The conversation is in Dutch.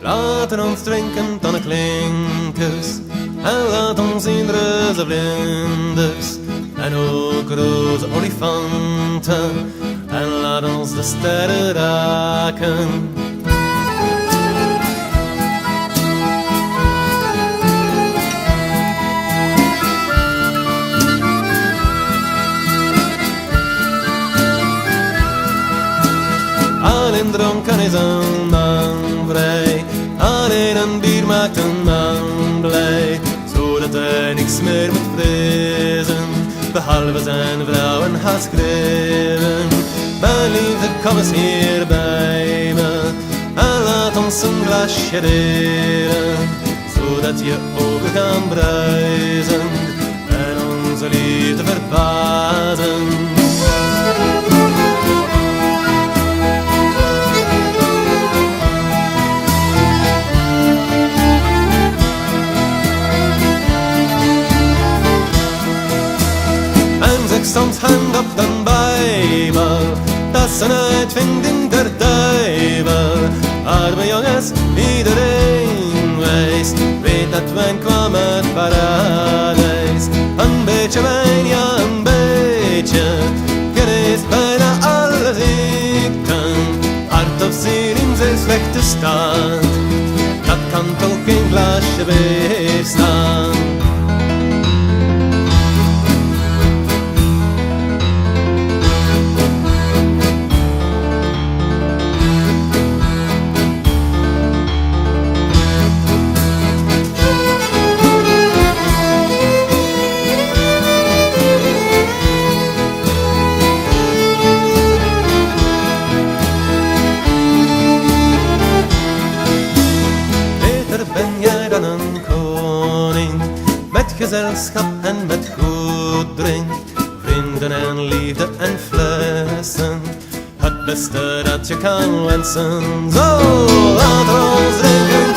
Laten ons drinken dan de klinkers en laat ons inderen ze vlinders en ook roze olifanten en laat ons de sterren raken. Alleen dronken is een man vrij, alleen een bier maakt een man blij, zodat hij niks meer moet vrezen, behalve zijn vrouwen haar schreeuwen. Mijn liefde, kom eens hier bij me en laat ons een glasje delen, zodat je ogen gaan bruisen en onze liefde verbazen. Soms hand op den Bijbel, dat is een uitvinding der duivel. Arme jongens, iedereen weet dat wijn kwam uit Paradijs. Een beetje wijn, ja een beetje, geneest bijna alle ziekten. Hart of ziel in zijn slechte staat, dat kan toch geen glaasje weerstaan. Ben jij dan een koning, met gezelschap en met goed drink, vrienden en liefde en flessen, het beste dat je kan wensen. Zo, laten we ons drinken.